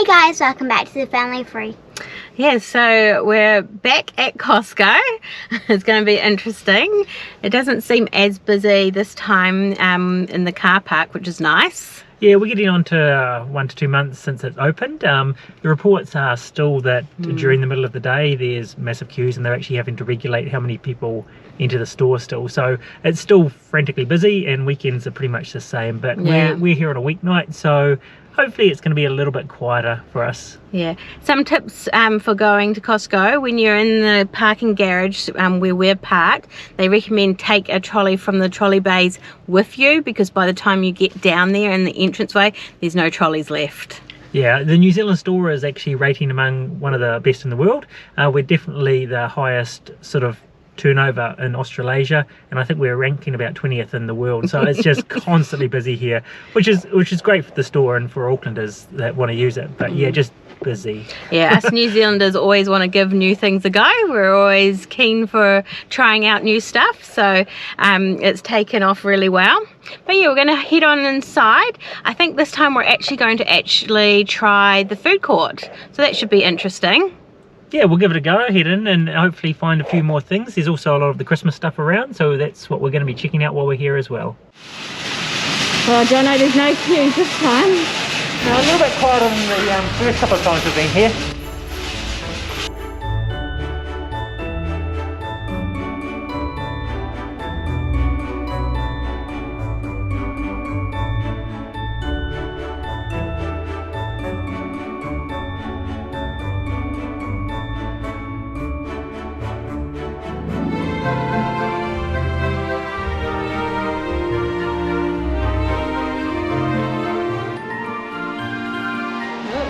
guys, welcome back to the Family Free. Yeah, so we're back at Costco. It's going to be interesting. It doesn't seem as busy this time in the car park, which is nice. Yeah, we're getting on to 1 to 2 months since it's opened. The reports are still that during the middle of the day there's massive queues and they're actually having to regulate how many people enter the store still. So it's still frantically busy and weekends are pretty much the same. But we're here on a weeknight, so hopefully it's going to be a little bit quieter for us. Yeah. Some tips for going to Costco. When you're in the parking garage where we're parked, they recommend take a trolley from the trolley bays with you, because by the time you get down there in the entranceway, there's no trolleys left. Yeah, the New Zealand store is actually rating among one of the best in the world. We're definitely the highest sort of turnover in Australasia, and I think we're ranking about 20th in the world, so it's just constantly busy here, which is great for the store and for Aucklanders that want to use it. But yeah, just busy. Yeah, us New Zealanders always want to give new things a go. We're always keen for trying out new stuff, so it's taken off really well. But yeah, we're going to head on inside. I think this time we're actually going to try the food court, so that should be interesting. Yeah, we'll give it a go, head in and hopefully find a few more things. There's also a lot of the Christmas stuff around, so that's what we're going to be checking out while we're here as well. Well, Jono, there's no queues this time. No, a little bit quieter than the first couple of times we've been here.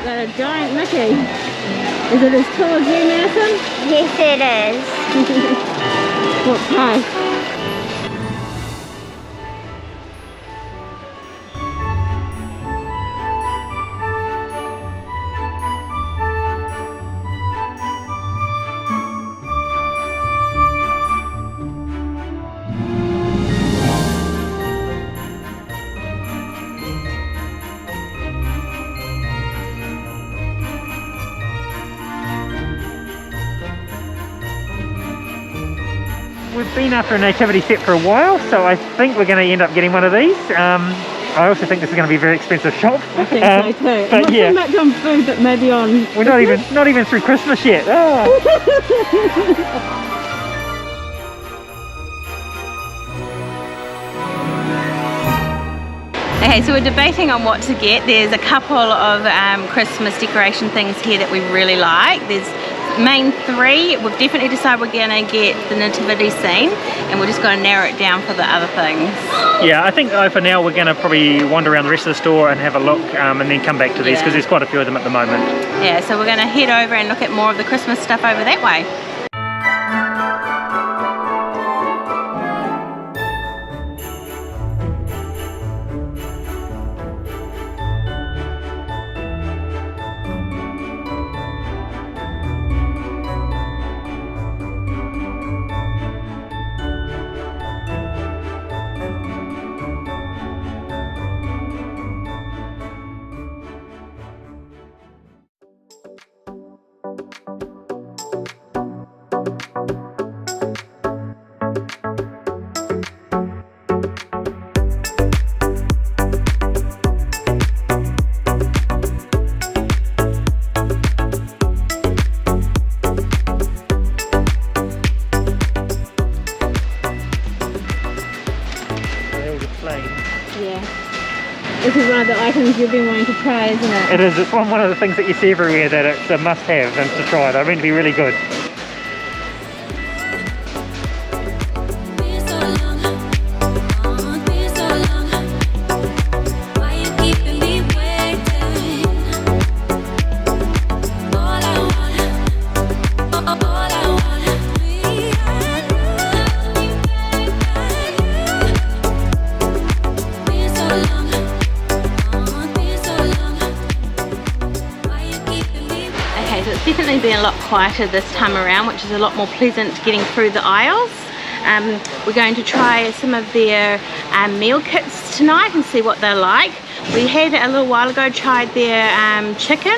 Got a giant Mickey. Is it as tall as you, Madison? Yes, it is. What price? We've been after a nativity set for a while, so I think we're going to end up getting one of these. I also think this is going to be a very expensive shop. I think so too. But not yeah, so much on food, but maybe on. We're not even through Christmas yet. Oh. Okay, so we're debating on what to get. There's a couple of Christmas decoration things here that we really like. There's main three. We've definitely decided we're going to get the nativity scene, and we're just going to narrow it down for the other things. Yeah, I think for now we're going to probably wander around the rest of the store and have a look, and then come back to these, because there's quite a few of them at the moment. Yeah, so we're going to head over and look at more of the Christmas stuff over that way. Yeah. This is one of the items you've been wanting to try, isn't it? It is. It's one of the things that you see everywhere that it's a must-have and to try. They're meant to be really good. Definitely been a lot quieter this time around, which is a lot more pleasant getting through the aisles. We're going to try some of their meal kits tonight and see what they're like. We had a little while ago tried their chicken,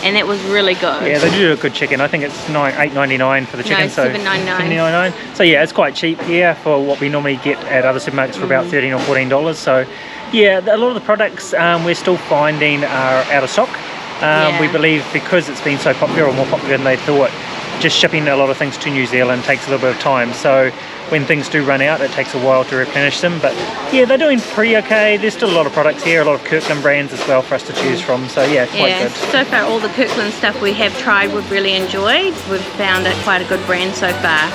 and it was really good. Yeah, they do a good chicken. I think it's $8.99 for the chicken. No, so $7.99. $7.99. So yeah, it's quite cheap here for what we normally get at other supermarkets for about $13 or $14. So yeah, a lot of the products we're still finding are out of stock. We believe because it's been so popular, or more popular than they thought, just shipping a lot of things to New Zealand takes a little bit of time. So when things do run out, it takes a while to replenish them. But yeah, they're doing pretty okay. There's still a lot of products here, a lot of Kirkland brands as well for us to choose from. So yeah, quite good. So far all the Kirkland stuff we have tried we've really enjoyed. We've found it quite a good brand so far.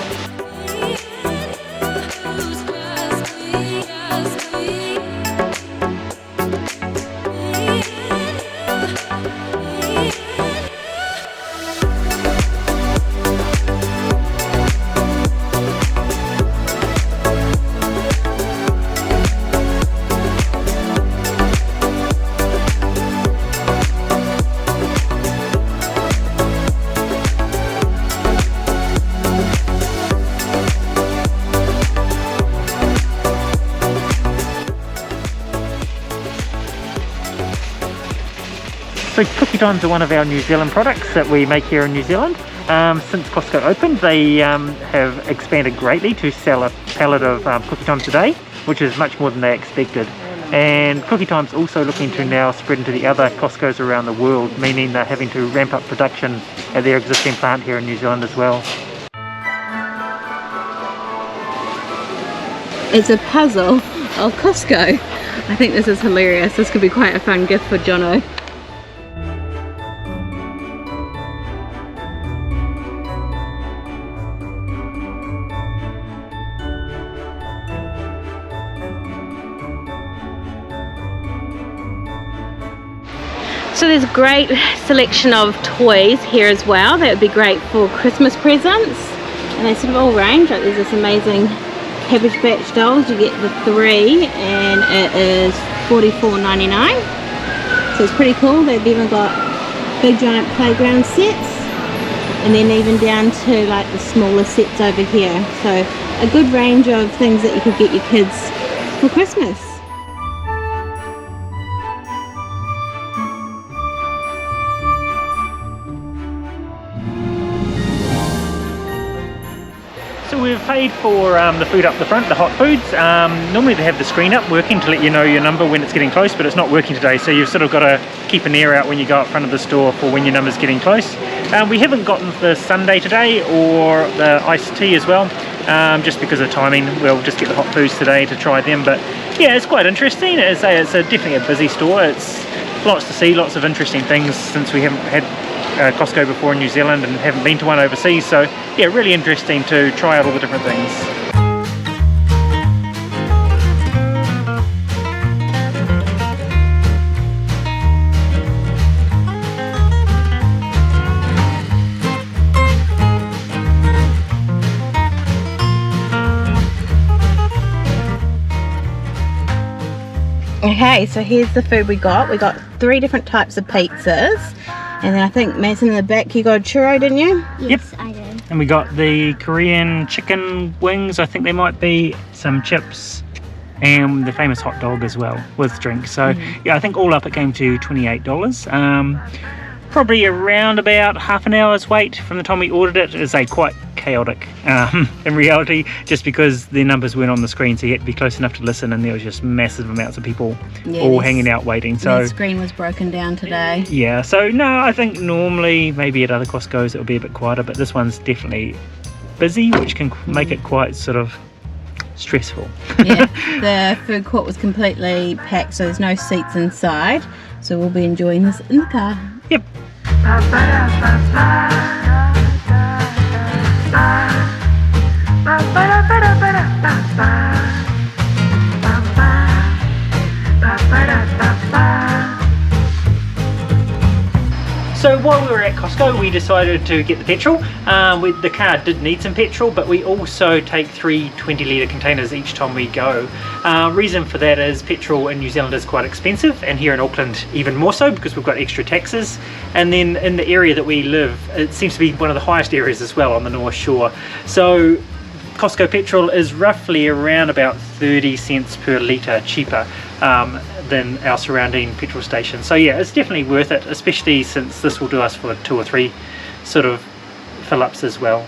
So cookie times are one of our New Zealand products that we make here in New Zealand. Since Costco opened, they have expanded greatly to sell a pallet of cookie times a day, which is much more than they expected. And Cookie Time's also looking to now spread into the other Costco's around the world, meaning they're having to ramp up production at their existing plant here in New Zealand as well. It's a puzzle of Costco. I think this is hilarious. This could be quite a fun gift for Jono. So there's a great selection of toys here as well that would be great for Christmas presents, and they sort of all range. Like there's this amazing Cabbage Patch dolls. You get the 3 and it is $44.99, so it's pretty cool. They've even got big giant playground sets, and then even down to like the smaller sets over here. So a good range of things that you could get your kids for Christmas. So we've paid for the food up the front, the hot foods. Normally they have the screen up working to let you know your number when it's getting close, but it's not working today, so you've sort of got to keep an ear out when you go up front of the store for when your number's getting close. We haven't gotten the sundae today or the iced tea as well, just because of timing. We'll just get the hot foods today to try them, but yeah, it's quite interesting. As I say, it's definitely a busy store. It's lots to see, lots of interesting things since we haven't had Costco before in New Zealand and haven't been to one overseas, so yeah, really interesting to try out all the different things. Okay, so here's the food we got. We got 3 different types of pizzas. And then I think, Madison, in the back you got a churro, didn't you? Yes, yep. I did. And we got the Korean chicken wings, I think they might be, some chips, and the famous hot dog as well with drinks. So yeah, I think all up it came to $28. Probably around about half an hour's wait from the time we ordered it. It's quite chaotic in reality, just because the numbers weren't on the screen, so you had to be close enough to listen, and there was just massive amounts of people all hanging out waiting. So the screen was broken down today. Yeah, so no, I think normally maybe at other Costco's it'll be a bit quieter, but this one's definitely busy, which can make it quite sort of stressful. Yeah, the food court was completely packed, so there's no seats inside, so we'll be enjoying this in the car. Yep. So while we were at Costco, we decided to get the petrol. The car did need some petrol, but we also take 3 20-litre containers each time we go. Reason for that is petrol in New Zealand is quite expensive, and here in Auckland even more so, because we've got extra taxes. And then in the area that we live, it seems to be one of the highest areas as well on the North Shore. So Costco petrol is roughly around about 30 cents per litre cheaper than our surrounding petrol stations. So yeah, it's definitely worth it, especially since this will do us for 2 or 3 sort of fill-ups as well.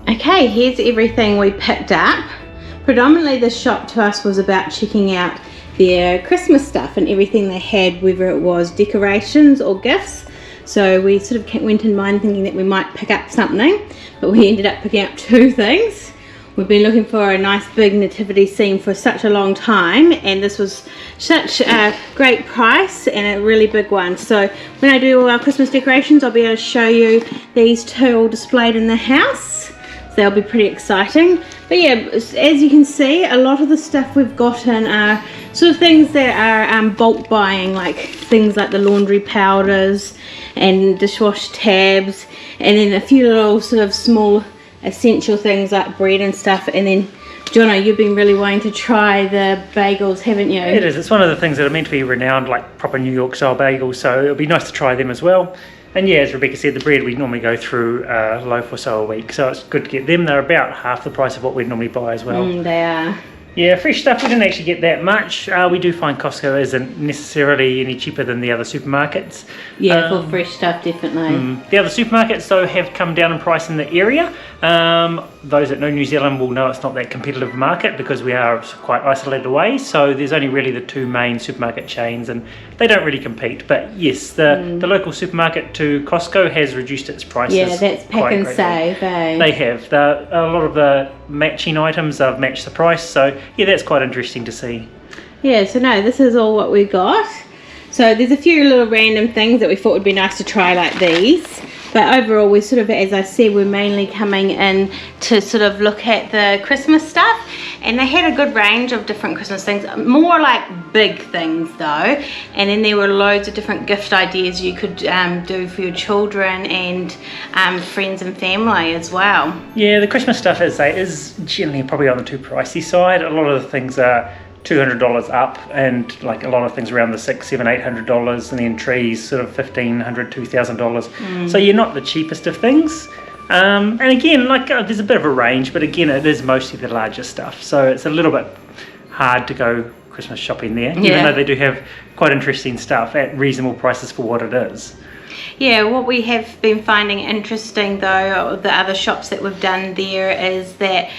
Okay, here's everything we picked up. Predominantly this shop to us was about checking out their Christmas stuff and everything they had, whether it was decorations or gifts. So we sort of went in mind thinking that we might pick up something, but we ended up picking up 2 things. We've been looking for a nice big nativity scene for such a long time, and this was such a great price and a really big one. So when I do all our Christmas decorations, I'll be able to show you these 2 all displayed in the house. So they'll be pretty exciting. But yeah, as you can see, a lot of the stuff we've gotten are sort of things that are bulk buying, like things like the laundry powders and dishwash tabs, and then a few little sort of small essential things like bread and stuff. And then Jono, you've been really wanting to try the bagels, haven't you? It is. It's one of the things that are meant to be renowned, like proper New York style bagels, so it'll be nice to try them as well. And yeah, as Rebekah said, the bread we normally go through a loaf or so a week, so it's good to get them. They're about half the price of what we'd normally buy as well. They are. Yeah, fresh stuff we didn't actually get that much. We do find Costco isn't necessarily any cheaper than the other supermarkets. Yeah, for fresh stuff, definitely. The other supermarkets though have come down in price in the area. Those that know New Zealand will know it's not that competitive market because we are quite isolated away, so there's only really the 2 main supermarket chains and they don't really compete. But yes, the local supermarket to Costco has reduced its prices. Yeah, that's pack and save, eh? They have. A lot of the matching items have matched the price, so yeah, that's quite interesting to see. Yeah, so no, this is all what we got. So there's a few little random things that we thought would be nice to try, like these. But overall, we're sort of, as I said, we're mainly coming in to sort of look at the Christmas stuff. And they had a good range of different Christmas things, more like big things though. And then there were loads of different gift ideas you could do for your children and friends and family as well. Yeah, the Christmas stuff is generally probably on the too pricey side. A lot of the things are $200 up, and like a lot of things around the $600, $700, $800, and then trees sort of $1,500, $2,000. So you're not the cheapest of things. And again, like there's a bit of a range, but again, it is mostly the larger stuff. So it's a little bit hard to go Christmas shopping there, even though they do have quite interesting stuff at reasonable prices for what it is. Yeah, what we have been finding interesting though, the other shops that we've done there, is that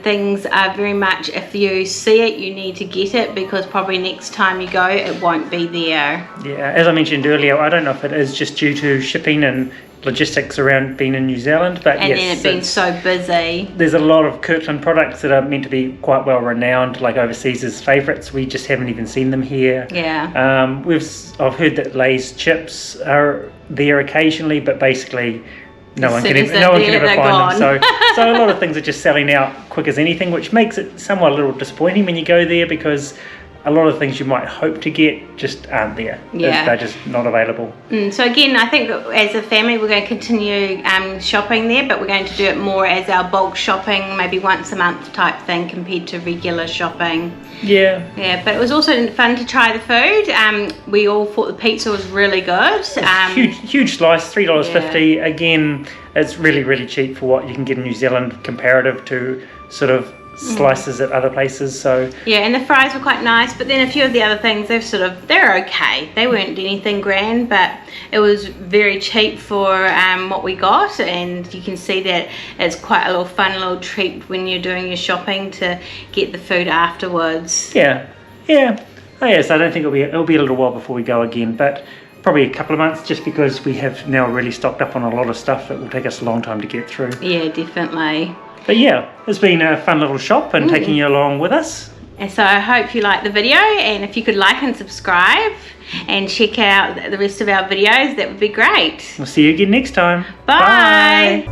things are very much, if you see it, you need to get it, because probably next time you go, it won't be there. Yeah, as I mentioned earlier, I don't know if it is just due to shipping and logistics around being in New Zealand, but and yes, then it being so busy. There's a lot of Kirkland products that are meant to be quite well renowned, like overseas as favourites. We just haven't even seen them here. Yeah. I've heard that Lay's chips are there occasionally, but basically no one can ever find them. So a lot of things are just selling out quick as anything, which makes it somewhat a little disappointing when you go there, because a lot of things you might hope to get just aren't there. Yeah. They're just not available. So again, I think as a family we're going to continue shopping there, but we're going to do it more as our bulk shopping, maybe once a month type thing compared to regular shopping. Yeah. Yeah, but it was also fun to try the food. We all thought the pizza was really good. Huge slice, $3.50. Again, it's really, really cheap for what you can get in New Zealand comparative to sort of slices at other places. So yeah, and the fries were quite nice, but then a few of the other things, they're okay. They weren't anything grand, but it was very cheap for what we got, and you can see that it's quite a little fun little treat when you're doing your shopping to get the food afterwards. Yeah. Oh yes, I don't think it'll be a little while before we go again, but probably a couple of months, just because we have now really stocked up on a lot of stuff that will take us a long time to get through. Yeah, definitely. But yeah, it's been a fun little shop and taking you along with us. And so I hope you liked the video, and if you could like and subscribe and check out the rest of our videos, that would be great. We'll see you again next time. Bye.